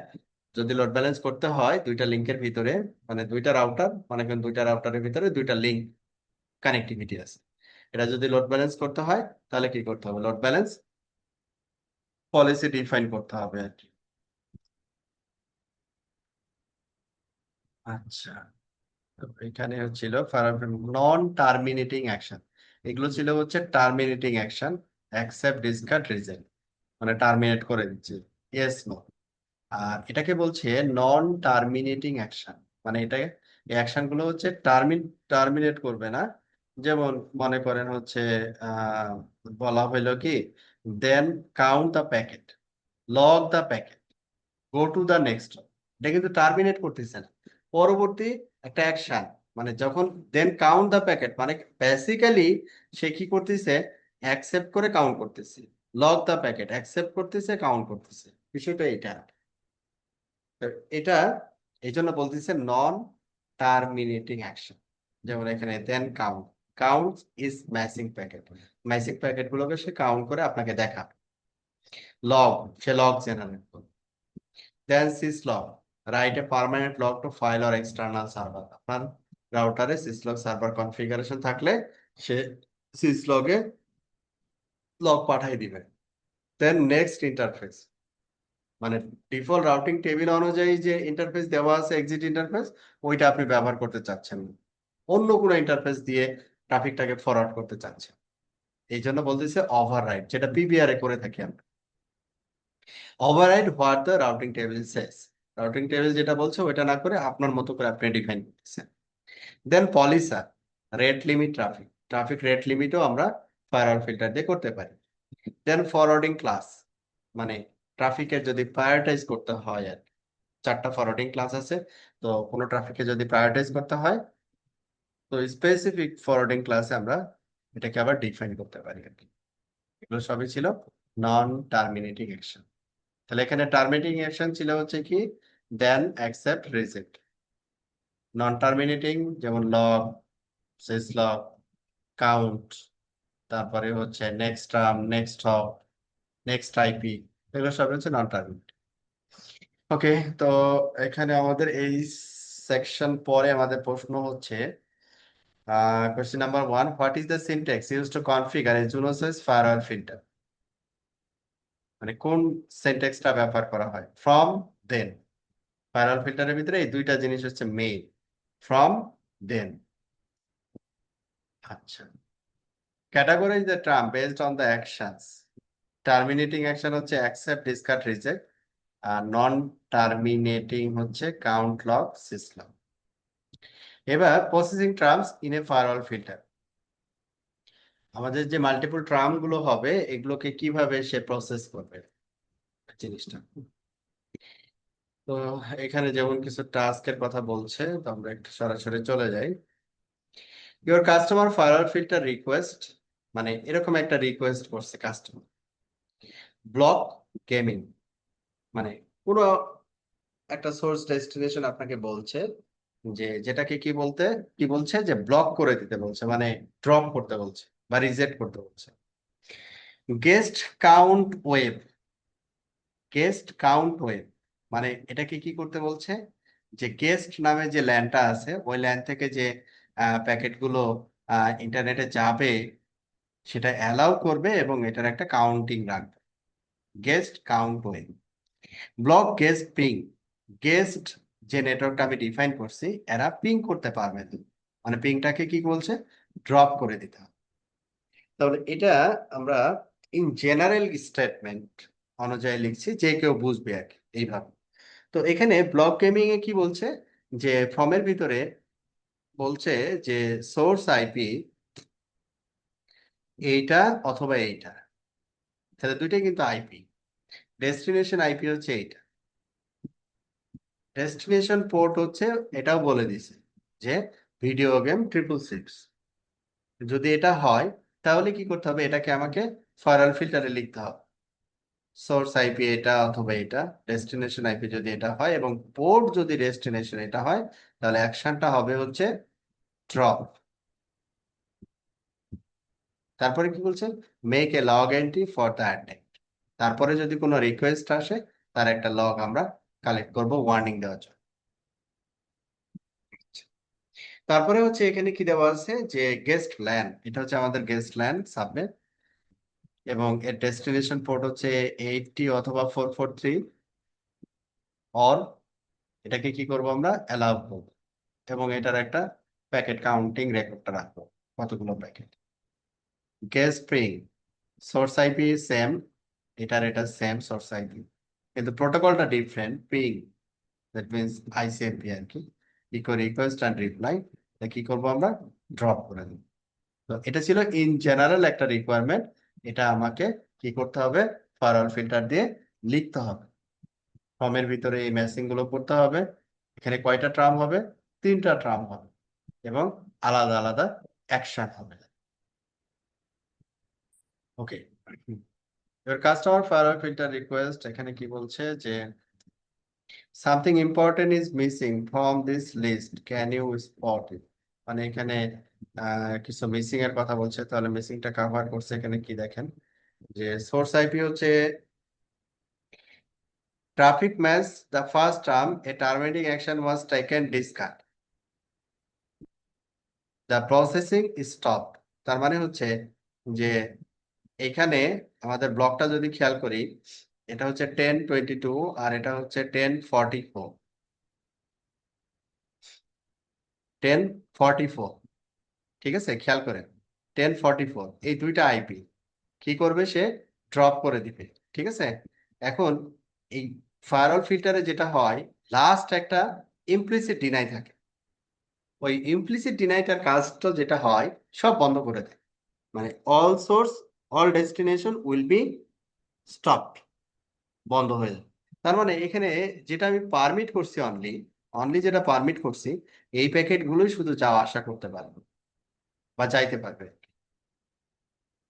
যদি লোড ব্যালেন্স করতে হয় দুইটা লিংকের ভিতরে, মানে দুইটা রাউটার, মনে করেন দুইটা রাউটারের ভিতরে দুইটা লিংক কানেক্টিভিটি আছে, এটা যদি লোড ব্যালেন্স করতে হয় তাহলে কি করতে হবে, লোড ব্যালেন্স পলিসি ডিফাইন করতে হবে আর কি। আচ্ছা, তো এখানে হচ্ছিল নন টার্মিনেটিং অ্যাকশন, এগুলো ছিল হচ্ছে terminating action, accept, discard, reject, মানে টার্মিনেট করে দিচ্ছে, ইয়েস নো। আর এটাকে বলছে নন টার্মিনেটিং অ্যাকশন, মানে এটা এই অ্যাকশন গুলো হচ্ছে টার্মিনেট করবে না। যেমন মনে করেন হচ্ছে আহ বলা হইলো কি, then count the packet, log the packet, go to the next, এটা কিন্তু টার্মিনেট করতেছে না, পরবর্তী একটা অ্যাকশন। মানে যখন দেন কাউন্ট দ্য প্যাকেট, মানে বেসিক্যালি সে কি করতেছে, অ্যাকসেপ্ট করে কাউন্ট করতেছে, লগ দ্য প্যাকেট অ্যাকসেপ্ট করতেছে কাউন্ট করতেছে, বিষয়টা এটা। তো এটা এই জন্য বলতেছে নন টার্মিনেটিং অ্যাকশন। যেমন এখানে then count, count is matching packet, matching packet গুলোকে সে কাউন্ট করে আপনাকে দেখা। লগ, সে লগ জেনারেট করে। Then syslog, write a permanent log to file or external server, আপনার রাউটারে সিসলগ সার্ভার কনফিগারেশন থাকলে সে সিসলগে লগ পাঠিয়ে দিবে। দেন নেক্সট ইন্টারফেস, মানে ডিফল্ট রাউটিং টেবিল অনুযায়ী যে ইন্টারফেস দেওয়া আছে এক্সিট ইন্টারফেস, ওইটা আপনি ব্যবহার করতে চাচ্ছেন না, অন্য কোনো ইন্টারফেস দিয়ে ট্রাফিকটাকে ফরওয়ার্ড করতে চাচ্ছেন। এই জন্য বলতেছে ওভাররাইড, যেটা পিবিআর এ করে থাকি আমরা। Override what the routing table says, routing table যেটা বলছে ওইটা না করে আপনার মতো করে আপনি ডিফাইন করতেছেন। Then policer, rate limit traffic, traffic rate লিমিটও আমরা ফায়ারওয়াল ফিল্টার দিয়ে করতে পারি। দেন ফরওয়ার্ডিং ক্লাস, মানে ট্রাফিকের যদি প্রায়োরিটাইজ করতে হয় আর কি। চারটা ফরওয়ার্ডিং ক্লাস আছে, তো কোনো ট্রাফিকে যদি প্রায়োরিটাইজ করতে হয় তো স্পেসিফিক ফরওয়ার্ডিং ক্লাসে আমরা এটাকে আবার ডিফাইন করতে পারি আর কি। এগুলো সবই ছিল নন টার্মিনেটিং অ্যাকশন। তাহলে এখানে টার্মিনেটিং অ্যাকশন ছিল হচ্ছে কি, দেন, অ্যাকসেপ্ট, রিজেক্ট। নন টার্মিনেটিং যেমন লগ, সিস লগ, কাউন্ট, তারপরে হচ্ছে next term, next hop, next IP, এগুলো সব হচ্ছে নন টার্মিনেটিং। ওকে, তো এখানে আমাদের এই সেকশন পরে আমাদের প্রশ্ন হচ্ছে question number 1, what is the syntax use to configure A Juno switch firewall filter, মানে কোন সিনট্যাক্সটা ব্যবহার করা হয়। ফ্রম, দেন, ফায়ারওয়াল ফিল্টারের ভিতরে এই দুইটা জিনিস হচ্ছে মেইন, ফ্রম, দেন। আচ্ছা, categorise the term based on the actions, terminating action হচ্ছে অ্যাকসেপ্ট, ডিসকার্ড, রিজেক্ট, আর নন টার্মিনেটিং হচ্ছে কাউন্ট, লগ, সিসলগ। এবার processing terms in a firewall filter, আমাদের যে মাল্টিপল টার্ম গুলো হবে এগুলোকে কিভাবে সে প্রসেস করবে জিনিসটা। তো এখানে যেমন কিছু টাস্কের কথা বলছে, তো আমরা একটু সরাসরি চলে যাই। Your customer fire filter request, মানে এরকম একটা রিকোয়েস্ট করছে কাস্টমার, ব্লক গেমিং, মানে পুরো একটা সোর্স ডেস্টিনেশন আপনাকে বলছে যে যেটাকে কি বলছে যে ব্লক করে দিতে বলছে, মানে ড্রপ করতে বলছে বা রিজেক্ট করতে বলছে। Guest count web, guest count web মানে এটাকে কি করতে বলছে, যে গেস্ট নামে যে ল্যান্ডটা আছে ওই ল্যান্ড থেকে যে প্যাকেটগুলো ইন্টারনেটে যাবে সেটা অ্যালাউ করবে এবং এটার একটা কাউন্টিং রাখবে। Guest count web. Block guest ping, guest যে নেটওয়ার্কটা আমি ডিফাইন করছি এরা পিং করতে পারবে না, মানে পিংটাকে কি বলছে, ড্রপ করে দিতে হবে। তাহলে এটা আমরা ইন জেনারেল স্টেটমেন্ট অনুযায়ী লিখছি, যে কেউ বুঝবে আর কি এইভাবে। তো এখানে ব্লক গেমিং এ কি বলছে, যে ফর্মের ভিতরে বলছে যে সোর্স আইপি এইটা অথবা এইটা, তাহলে দুইটাই কিন্তু আইপি। ডেস্টিনেশন আইপি হচ্ছে এইটা, ডেস্টিনেশন পোর্ট হচ্ছে, এটাও বলে দিছে যে ভিডিও গেম 666। যদি এটা হয় তাহলে কি করতে হবে, এটাকে আমাকে ফায়ারওয়াল ফিল্টারে লিখতে হবে সোর্স আইপি এটা অথবা এটা, ডেস্টিনেশন আইপি যদি এটা হয় এবং পোর্ট যদি ডেস্টিনেশন এটা হয়, তাহলে অ্যাকশনটা হবে হচ্ছে ড্রপ। তারপরে কি বলছে, make a log entry for the attack, তারপরে যদি কোনো রিকোয়েস্ট আসে তার একটা লগ আমরা কালেক্ট করব ওয়ার্নিং দেওয়ার জন্য। তারপরে হচ্ছে এখানে কি দেওয়া আছে, যে গেস্ট ল্যান, এটা হচ্ছে আমাদের গেস্ট ল্যান সাবনেট এবং এর ডেস্টিনেশন পোর্ট হচ্ছে 80 অথবা 443, অর এটাকে কি করব আমরা অ্যালাউ করব এবং এটার একটা প্যাকেট কাউন্টিং রেকর্ডটা রাখবো কতগুলো packet. Guest ping, source IP same, এটার এটা সেম সোর্স আইপি, কিন্তু প্রোটোকলটা different. Ping that means ICMP আর কি, ইকো রিকোয়েস্ট অ্যান্ড রিপ্লাই, কি করবো আমরা ড্রপ করে দেব। তো এটা ছিল ইন জেনারেল একটা রিকোয়ারমেন্ট, এটা আমাকে কি করতে হবে, ফায়ারওয়াল ফিল্টার দিয়ে লিখতে হবে। ফর্মের ভিতরে এই ম্যাচিং গুলো করতে হবে। এখানে কয়টা ট্রাম হবে, তিনটা ট্রাম হবে এবং আলাদা আলাদা অ্যাকশন হবে। ওকে, এবার কাস্টমার ফায়ারওয়াল ফিল্টার রিকোয়েস্ট, এখানে কি বলছে যে something important is missing from this list, can you spot it, মানে এখানে কিছু মিসিং এর কথা বলছে। তাহলে মিসিংটা কভার করছে এখানে কি দেখেন, যে সোর্স আইপি হচ্ছে traffic match the first term A terminating action was taken discard the processing stop. তার মানে হচ্ছে যে এখানে আমাদের ব্লকটা যদি খেয়াল করি, এটা হচ্ছে 1022 আর এটা হচ্ছে 1044, 1044, ঠিক আছে, খেয়াল করেন 1044 এই দুইটা আইপি কি করবে, সে ড্রপ করে দিবে। ঠিক আছে, এখন এই ফায়ারওয়াল ফিল্টারে যেটা হয়, লাস্ট একটা ইমপ্লিসিট ডিনাই থাকে, ওই ইমপ্লিসিট ডিনাইটার কাজটা যেটা হয় সব বন্ধ করে দেয়, মানে all source all destination will be stopped, বন্ধ হয়ে যাবে। তার মানে এখানে যেটা আমি পারমিট করছি, অনলি অনলি যেটা পারমিট করছি, এই প্যাকেট গুলোই শুধু যাওয়া আসা করতে পারবে বা যাইতে পারবে।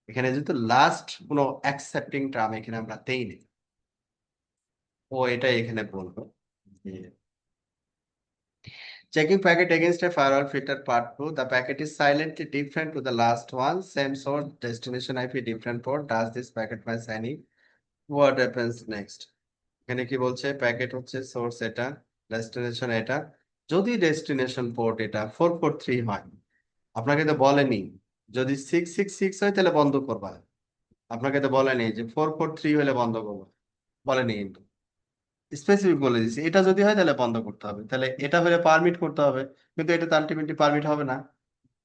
এখানে যেহেতু লাস্ট কোনো অ্যাকসেপ্টিং টার্ম এখানে আমরা দেইনি, ও এটাই এখানে বলবো। Checking packet against a firewall filter part 2. The packet is silently different to the last one. Same source, destination IP, different port. Does this packet match any? What happens next? এখানে কি বলছে, প্যাকেট হচ্ছে সোর্স এটা, ডেস্টিনেশন এটা, যদি ডেস্টিনেশন পোর্ট এটা 443 হয়, আপনাকে তো বলেনি যদি 666 হয় তাহলে বন্ধ করবা, আপনাকে তো বলেনি যে 443 হলে বন্ধ করবা, বলেনি, কিন্তু স্পেসিফিক বলে দিছি এটা যদি হয় তাহলে বন্ধ করতে হবে, তাহলে এটা হলে পারমিট করতে হবে, কিন্তু এটা তো আলটিমেটলি পারমিট হবে না,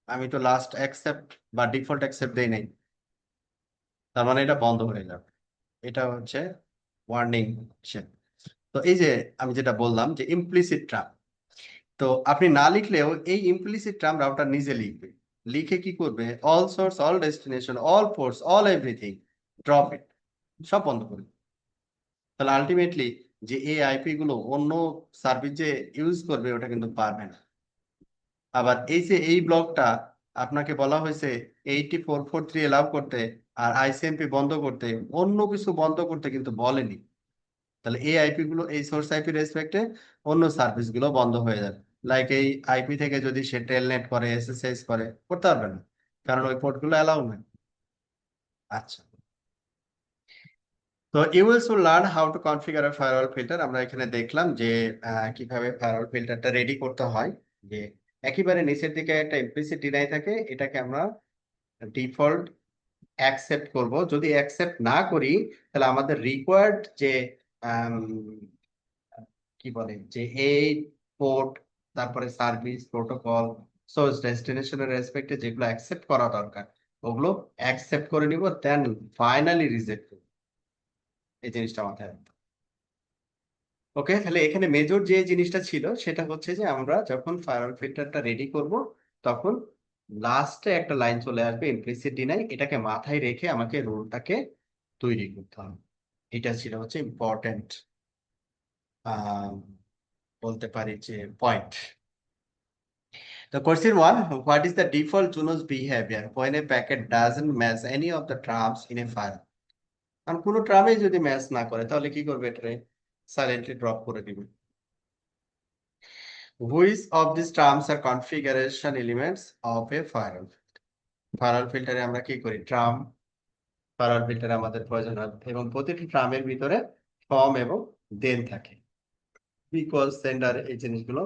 আমি তো লাস্ট অ্যাকসেপ্ট বা ডিফল্ট অ্যাকসেপ্ট দেই নাই, তার মানে এটা বন্ধ হয়ে যাবে। এটা হচ্ছে ওয়ার্নিং। তো এই যে আমি যেটা বললাম যে ইমপ্লিসিট ট্রাম, তো আপনি না লিখলেও এই ইমপ্লিসিট ট্রাম রাউটার নিজে লিখবে, লিখে কি করবে, all source all destination all ports all everything drop it, সব বন্ধ করবে। তাহলে আলটিমেটলি যে এই আইপি গুলো অন্য সার্ভিস যে ইউজ করবে ওটা কিন্তু পারবে না। আবার এই যে এই ব্লকটা আপনাকে বলা হয়েছে 8443 এলাও করতে আর আইসিএমপি বন্ধ করতে, অন্য কিছু বন্ধ করতে কিন্তু বলেনি। তাহলে এই আইপি গুলো, এই সোর্স আইপি রেসপেক্টে অন্য সার্ভিস গুলো বন্ধ হয়ে যাবে। লাইক এই আইপি থেকে যদি সে টেলনেট করে, এসএসএস করে, করতে পারবে না, কারণ ওই পোর্ট গুলো অ্যালাউ নয়। আচ্ছা, তো you will soon learn how to configure a firewall filter. আমরা এখানে দেখলাম যে কিভাবে ফায়ারওয়াল ফিল্টারটা রেডি করতে হয়। যে একেবারে নিচের দিকে একটা ইমপ্লিসিট ডিনাই থাকে, এটাকে আমরা ডিফল্ট অ্যাকসেপ্ট করব। যদি অ্যাকসেপ্ট না করি তাহলে আমাদের রিকোয়ার্ড যে আম, কি বলে যে এই পোর্ট, তারপরে সার্ভিস প্রোটোকল, সোর্স ডেস্টিনেশনের রেসপেক্টে যেগুলো অ্যাকসেপ্ট করা দরকার ওগুলো অ্যাকসেপ্ট করে নিব, দেন ফাইনালি রিজেক্ট করব। এই জিনিসটা মাথায় রাখতে। ওকে, তাহলে এখানে মেজর যে জিনিসটা ছিল সেটা হচ্ছে যে আমরা যখন ফায়ারওয়াল ফিল্টারটা রেডি করব তখন লাস্টে একটা লাইন চলে আসবে ইমপ্লিসিট ডিনাই, এটাকে মাথায় রেখে আমাকে রুলটাকে তৈরি করতে হবে। এটা ছিল হচ্ছে ইম্পর্টেন্ট বলতে পারি যে point. The question one, what is the default Juno's behavior when a packet doesn't match any of the terms in a file? কারণ কোনো ট্রামে যদি ম্যাচ না করে তাহলে কি করবে, এটা সাইলেন্টলি ড্রপ করে দিবে। Which of these terms are configuration elements of a firewall? Firewall ফিল্টারে আমরা কি করি, ট্রাম ফায়ারওয়াল ফিল্টারে আমাদের প্রয়োজন হয় এবং প্রতিটি ট্রামের ভিতরে ফর্ম এবং দেন থাকে। বিকজ সেন্ডার এই জিনিসগুলো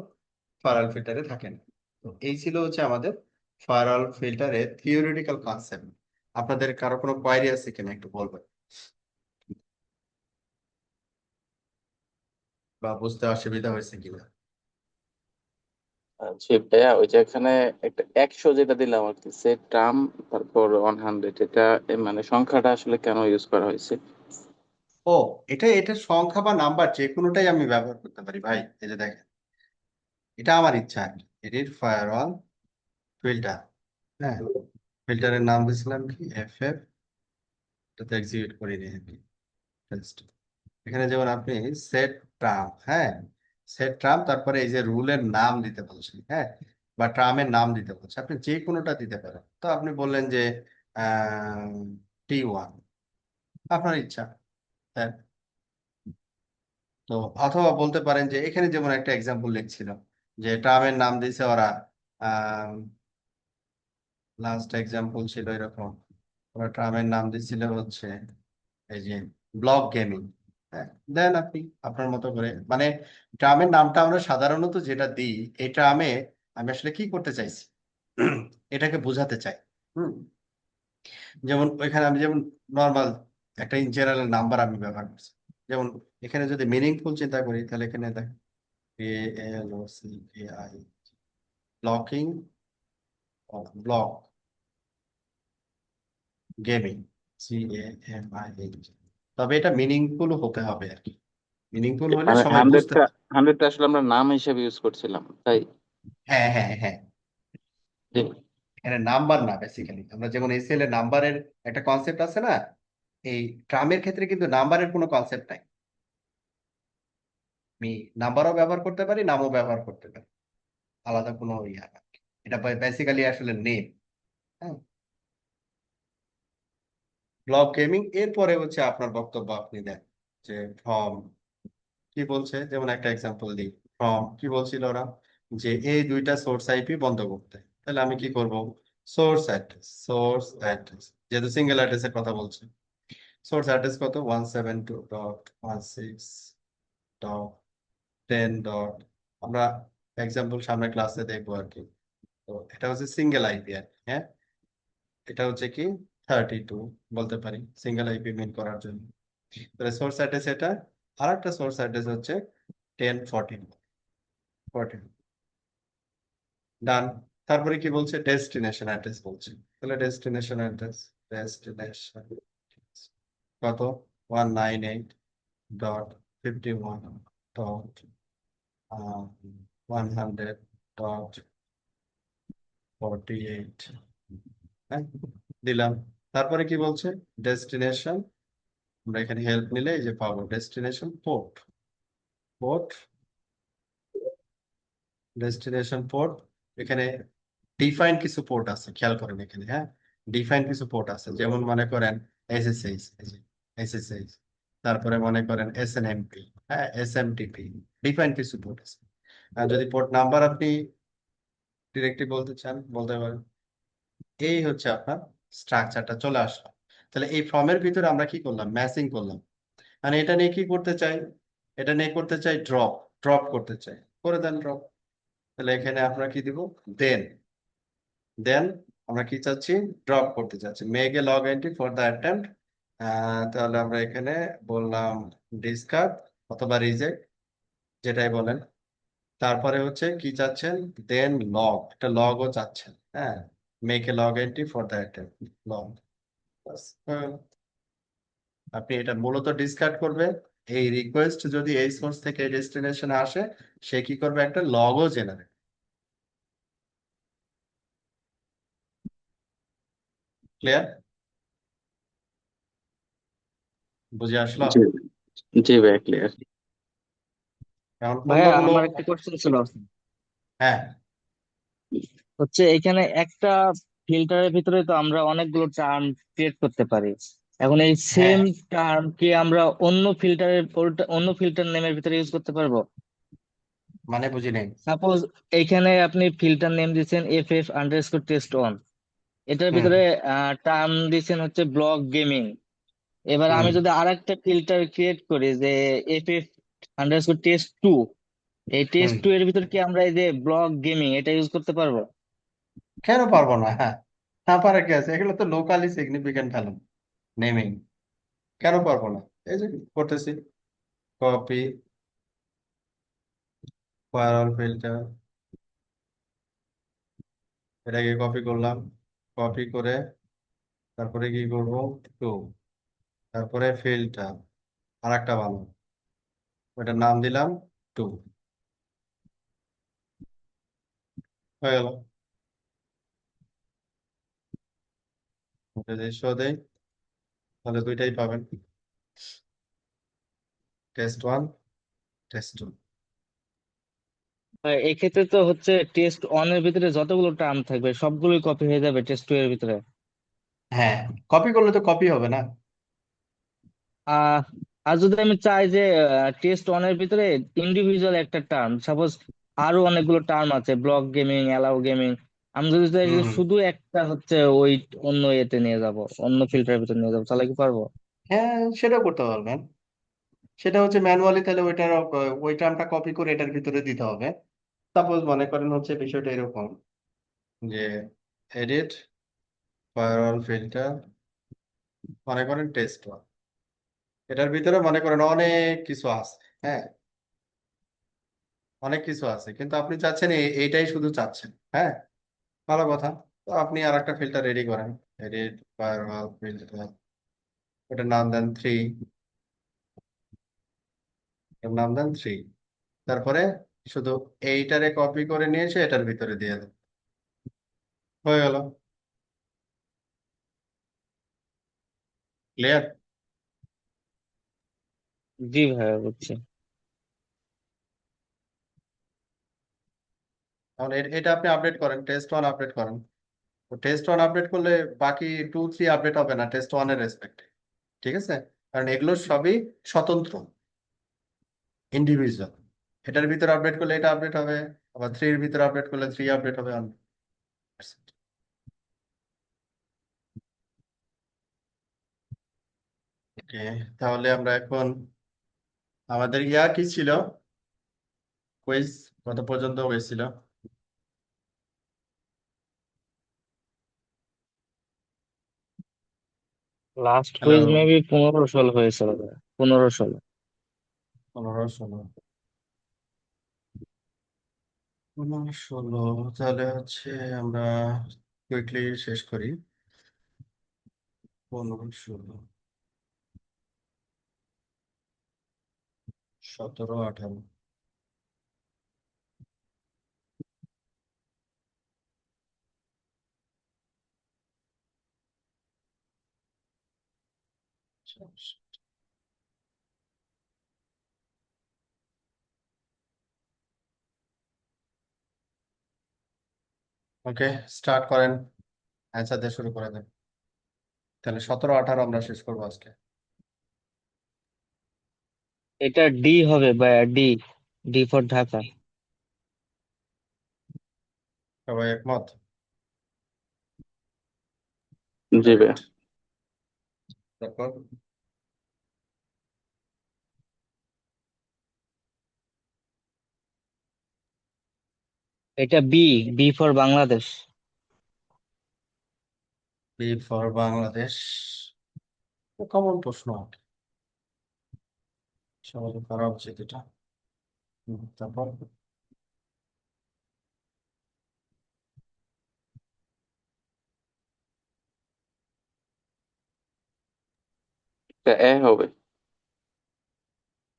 ফায়ারওয়াল ফিল্টারে থাকে না। তো এই ছিল হচ্ছে আমাদের ফায়ারওয়াল ফিল্টারের থিওরিটিক্যাল কনসেপ্ট। আপনাদের কারো কোনো কোয়ারি আছে কিনা একটু বলবেন, বা বুঝতে অসুবিধা হয়েছে কিনা? জি ভাইয়া, ওই যে এখানে একটা 100 যেটা দিলাম আর কি, সেট টার্ম, তারপর 100, এটা মানে সংখ্যাটা আসলে কেন ইউজ করা হয়েছে? ও, এটা সংখ্যা বা নাম্বার যে কোনোটাই আমি ব্যবহার করতে পারি ভাই। এই যে দেখেন, এটা আমার ইচ্ছা আর কি। এটির ফায়ারওয়াল ফিল্টার, হ্যাঁ, ফিল্টারের নাম দিয়েছিলাম কি এফএফ, এটাতে এক্সিকিউট করিনি আর কি। Just এখানে যেমন আপনি সেট ট্রাম, হ্যাঁ, সেট ট্রাম, তারপরে এই যে রুলের নাম দিতে বলছেন, হ্যাঁ, বা ট্রামের নাম দিতে বলছে, আপনি যে কোনোটা দিতে পারেন। তো আপনি বললেন যে T1, আপনার ইচ্ছা, হ্যাঁ। তো অথবা বলতে পারেন যে এখানে যেমন একটা এক্সাম্পল লিখছিল যে ট্রামের নাম দিয়েছে ওরা, লাস্ট এক্সাম্পল ছিল এরকম, ওরা ট্রামের নাম দিয়েছিল হচ্ছে এই যে ব্লক গেমিং। হ্যাঁ, দেন আপনি আপনার মতো করে, মানে ট্রামের নামটা আমরা সাধারণত যেটা দিই, এই ট্রামে আমি আসলে কি করতে চাইছি এটাকে বোঝাতে চাই। হুম, যেমন ওইখানে আমি যেমন নর্মাল একটা ইন জেনারেল নাম্বার আমি ব্যবহার করছি। যেমন এখানে যদি মিনিংফুল চিন্তা করি তাহলে এখানে দেখ ALOCKI, blocking, block gaming, GAMING। তবে এটা মিনিংফুল হতে হবে আর কি, মিনিংফুল হলে মানে সবাই বুঝতে। 100টা আসলে আমরা নাম হিসেবে ইউজ করছিলাম, তাই? হ্যাঁ হ্যাঁ হ্যাঁ, জি। এখানে নাম্বার না, বেসিক্যালি আমরা যেমন এসএল এর নাম্বারের একটা কনসেপ্ট আছে না, এই ট্রামের ক্ষেত্রে কিন্তু নাম্বারের কোনো কনসেপ্ট নাই। আমি নাম্বারও ব্যবহার করতে পারি, নামও ব্যবহার করতে পারি, আলাদা কোনো ইয়া না। এটা বেসিক্যালি আসলে নেম। হ্যাঁ, ব্লক গেমিং, এরপরে হচ্ছে আপনার বক্তব্য আপনি দেন যে ফর্ম কি বলছে। যেমন একটা এক্সাম্পল দিই, ফর্ম কি বলছিল ওরা, যে এই দুইটা সোর্স আইপি বন্ধ করতে, তাহলে আমি কি করব, সোর্স অ্যাড্রেস যেহেতু সিঙ্গেল অ্যাড্রেসের কথা বলছে, সোর্স অ্যাড্রেস কত, 172.16.10. আমরা এক্সাম্পল সামনে ক্লাসে দেখবো আর কি। তো এটা হচ্ছে সিঙ্গেল আইপি আর কি, হ্যাঁ, এটা হচ্ছে কি 32 বলতে পারি সিঙ্গেল আইপি মিন করার জন্য। তাহলে সোর্স অ্যাড্রেস এটা, আর একটা সোর্স অ্যাড্রেস হচ্ছে 1014. ডান। তারপরে কি বলছে, ডেস্টিনেশন অ্যাড্রেস বলছে, তাহলে ডেস্টিনেশন কত, 198.100.48, হ্যাঁ, দিলাম। তারপরে কি বলছে, ডেস্টিনেশন, আমরা এখানে হেল্প নিলে এই যে পাবো destination port, port, destination port. এখানে ডিফাইন কিছু পোর্ট আছে, খেয়াল করেন এখানে, হ্যাঁ। ডিফাইন কিছু পোর্ট আছে, যেমন মনে করেন এসএসএইচ, এসএসএইচ, তারপরে মনে করেন এসএনএমপি, হ্যাঁ, এসএমটিপি। ডিফাইন কিছু পোর্ট আছে। আর যদি পোর্ট নাম্বার আপনি ডিরেক্টলি বলতে চান বলতে পারেন। এই হচ্ছে আপনার স্ট্রাকচারটা চলে আসলো। তাহলে এই ফর্মের ভিতরে আমরা কি করলাম, ম্যাচিং করলাম। মানে এটা নিয়ে কি করতে চাই, এটা নিয়ে করতে চাই ড্রপ, ড্রপ করতে চাই, করে দেন ড্রপ। তাহলে এখানে আমরা কি দিব, দেন, দেন আমরা কি চাচ্ছি, ড্রপ করতে চাচ্ছি, make a log entry for the attempt. তাহলে আমরা এখানে বললাম ডিসকার্ড অথবা রিজেক্ট, যেটাই বলেন। তারপরে হচ্ছে কি চাচ্ছেন, দেন লগ, একটা লগও চাচ্ছেন, হ্যাঁ। Make a log entry for the attempt, log. আপনি এটা মূলত ডিসকার্ড করবেন। এই রিকোয়েস্ট যদি এই সোর্স থেকে ডেস্টিনেশনে আসে, সে কি করবে, একটা লগও জেনারেট। ক্লিয়ার? বুঝে আসলো? জি, জি ভাই ক্লিয়ার। এখন ভাইয়া অন্যগুলো, আমার একটা কোশ্চেন ছিল। হ্যাঁ হচ্ছে এখানে একটা ফিল্টারের ভিতরে তো আমরা অনেকগুলো টার্ম ক্রিয়েট করতে পারি। এখন এই হ্যাঁ, সেম টার্ম কি আমরা অন্য ফিল্টার নেমের ভিতরে ইউজ করতে পারবো? মানে বুঝি নেই। সাপোজ এইখানে আপনি ফিল্টার নেম দিচ্ছেন FF_test1, এটার হুম ভিতরে টার্ম দিচ্ছেন হচ্ছে ব্লক গেমিং। এবার হুম। আমি যদি আরেকটা ফিল্টার ক্রিয়েট করি যে FF_test2, এই হুম, টেস্ট টু এর ভিতর কি আমরা এই যে ব্লক গেমিং এটা ইউজ করতে পারবো? কেন পারবো না, হ্যাঁ। না পারে কি আছে, এগুলো তো লোকালি সিগনিফিকেন্ট ভ্যালু, নেমিং। কেন পারবো না, এই যে করতেছি, কপি, ফায়ারওয়াল ফিল্টার, এটাকে কপি করলাম, কপি করে তারপরে কি করব, টু, তারপরে ফিল্টার, আর একটা বানাবো, ওটার নাম দিলাম টু, হয়ে গেল। যদি শো দেই, তাহলে দুইটাই পাবেন, টেস্ট 1, টেস্ট 2। এক্ষেত্রে তো হচ্ছে টেস্ট 1 এর ভিতরে যতগুলো টার্ম থাকবে সবগুলোই কপি হয়ে যাবে টেস্ট 2 এর ভিতরে। হ্যাঁ, কপি করলে তো কপি হবে না। আহ আর যদি আমি চাই যে টেস্ট 1 এর ভিতরে ইন্ডিভিজুয়াল একটা টার্ম, সাপোজ আরো অনেকগুলো টার্ম আছে, ব্লক গেমিং, অ্যালাউ গেমিং, আমি যদি চাই হুম যে হুম। শুধু একটা হচ্ছে ওই অন্য এতে নিয়ে যাব, অন্য ফিল্টারের ভিতরে নিয়ে যাবো, তাহলে কি পারবো? হ্যাঁ, সেটাও করতে পারবেন। সেটা হচ্ছে ম্যানুয়ালি, তাহলে ওইটার ওই টার্মটা কপি করে এটার ভিতরে দিতে হবে। সাপোজ মনে করেন হচ্ছে বিষয়টা এরকম, যে এডিট ফায়ারওয়াল ফিল্টার, মনে করেন টেস্ট 1, এটার ভিতরে মনে করেন অনেক কিছু আছে, হ্যাঁ, অনেক কিছু আছে, কিন্তু আপনি চাচ্ছেন এইটাই শুধু চাচ্ছেন, হ্যাঁ। ভালো কথা। তো আপনি আর একটা ফিল্টার রেডি করেন, এডিট ফায়ারওয়াল ফিল্টার, ওটার নাম দেন 3, এটার নাম দেন 3। তারপরে শুধু এইটারে কপি করে নিয়ে এসে এটার ভিতরে দিয়ে দেন, হয়ে গেল। ক্লিয়ার? জি ভাইয়া বুঝছি। এখন এটা আপনি আপডেট করেন, টেস্ট 1 আপডেট করেন। তো টেস্ট 1 আপডেট করলে বাকি 2, 3 আপডেট হবে না টেস্ট 1 এর রেসপেক্টে, ঠিক আছে? কারণ এগুলো সবই স্বতন্ত্র, ইন্ডিভিজুয়াল। এটার ভিতরে আপডেট করলে এটা আপডেট হবে, আবার 3 এর ভিতরে আপডেট করলে 3 আপডেট হবে। ওকে, তাহলে আমরা এখন, আমাদের ইয়া কি ছিল, কুইজ কত পর্যন্ত হয়েছিল? লাস্ট হ্যালো, কুইজ মেবি 15 16 হয়েছিল ভাইয়া, 15 16। 15 16, 15 16। তাহলে হচ্ছে আমরা কুইকলি শেষ করি। 15 16, 17 18। ওকে, স্টার্ট করেন, অ্যান্সার দিয়ে শুরু করে দেন। তাহলে 17 18 আমরা শেষ করবো আজকে। এটা ডি হবে ভাইয়া, ডি। D for Dhaka. সবাই একমত? জি ভাইয়া। কারেক্ট। তারপর এটা B. B for Bangladesh. B for Bangladesh, common প্রশ্ন, সহজ করা উচিত এটা। তারপর এটা এ হবে।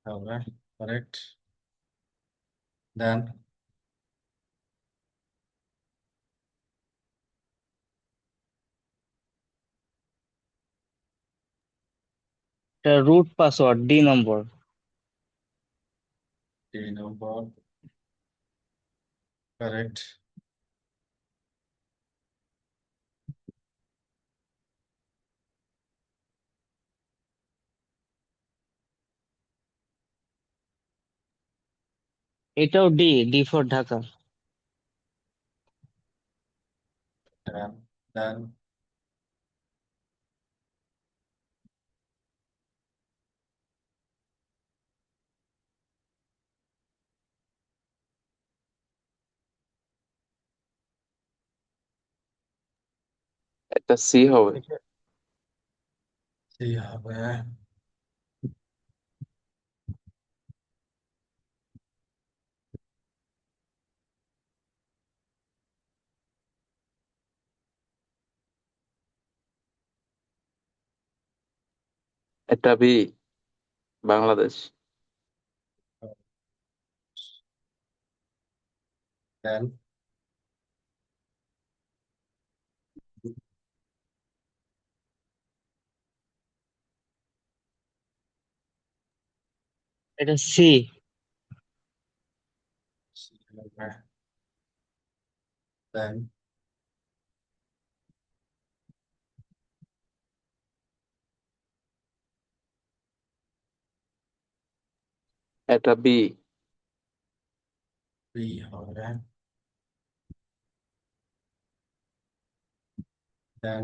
হবে, কারেক্ট। দেন এটা root password, D number. 3 number, correct. এটাও D. D for Dhaka. Then then এটা সি হবে। কি হবে? এটা বি, বাংলাদেশ। দেন এটা সি। দেন এটা বি। বি হবে, দেন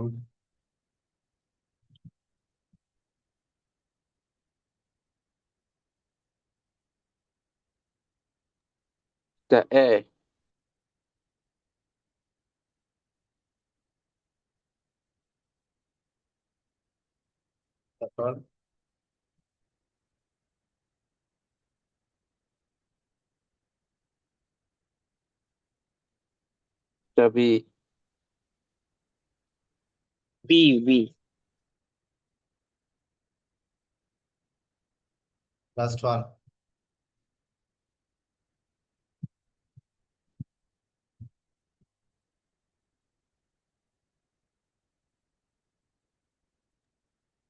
এটা এ। তারপর এটা B. B. B. Last one.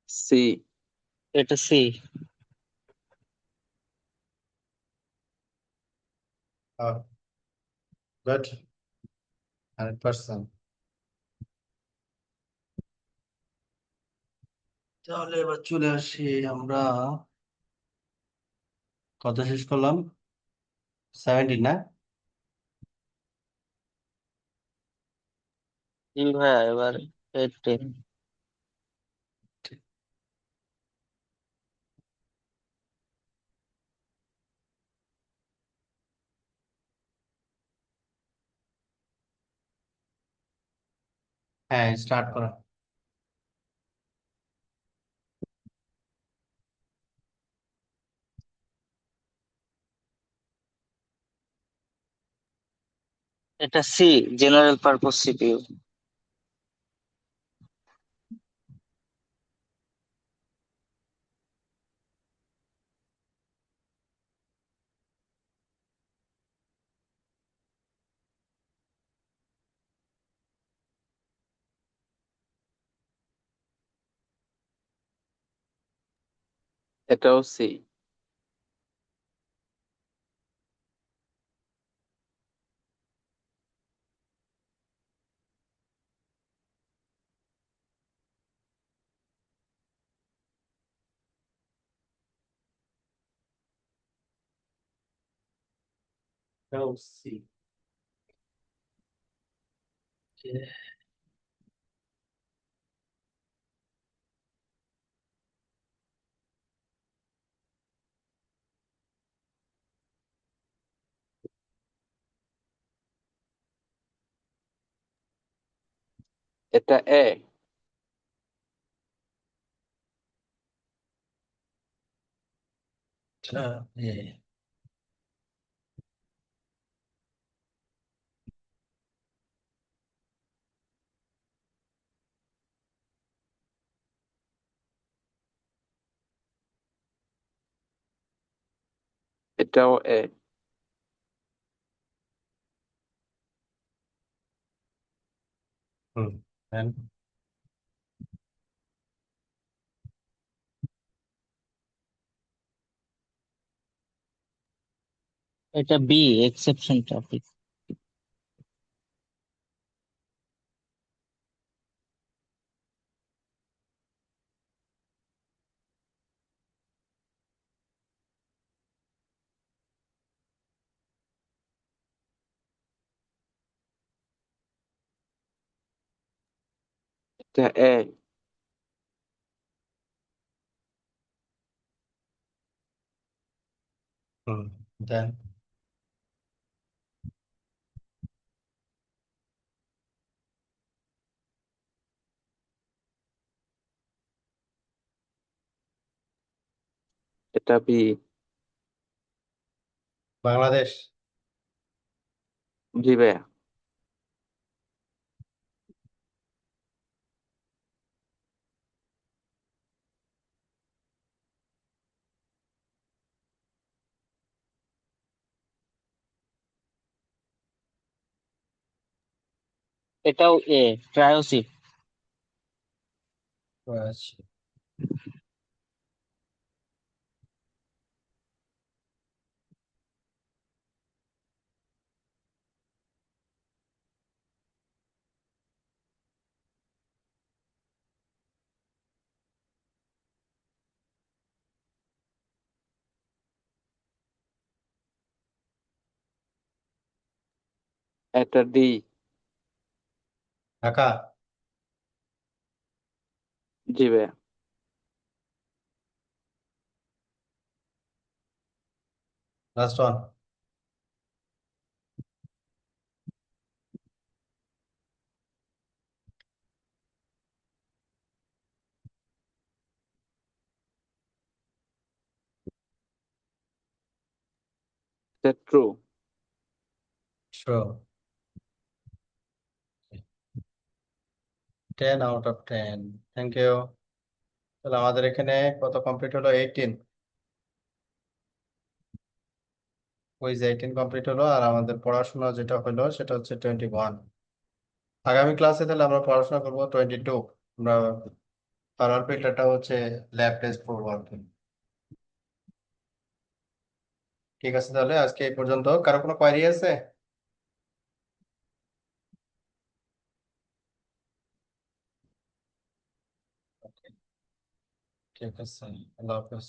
C. এটা সি। গুড, 100%। তাহলে এবার চলে আসি আমরা, কত শেষ করলাম? 17 না? জি ভাইয়া, এবার 18। হ্যাঁ, স্টার্ট করা। এটা সি, জেনারেল পারপোজ সিপিইউ। এটাও সি। সি। এটা এ। এটা এ। এটাও এ। হুম। Then এটা বি, এক্সেপশন ট্রাফিক। এটা এ। হুম। Then এটা বি। বাংলাদেশ। জি ভাইয়া। এটাও এ, ট্রায়োসিট। করাচ্ছি। এটা ডি। ঢাকা। জি ভাইয়া। Last one. এটা true. 10 out of 10। Thank you. তাহলে আমাদের এখানে কত কমপ্লিট হলো? 18। কুইজ 18 কমপ্লিট হলো, আর আমাদের পড়াশোনা যেটা হলো সেটা হচ্ছে 21। আগামী ক্লাসে তাহলে আমরা পড়াশোনা করবো 22। আমরা ফার্দার ফিল্টারটা হচ্ছে ল্যাব টেস্ট করবো আর কি। ঠিক আছে, তাহলে আজকে এই পর্যন্ত। কারো কোনো কোয়ারি আছে? ঠিক আছে, আল্লাহ হাফেজ।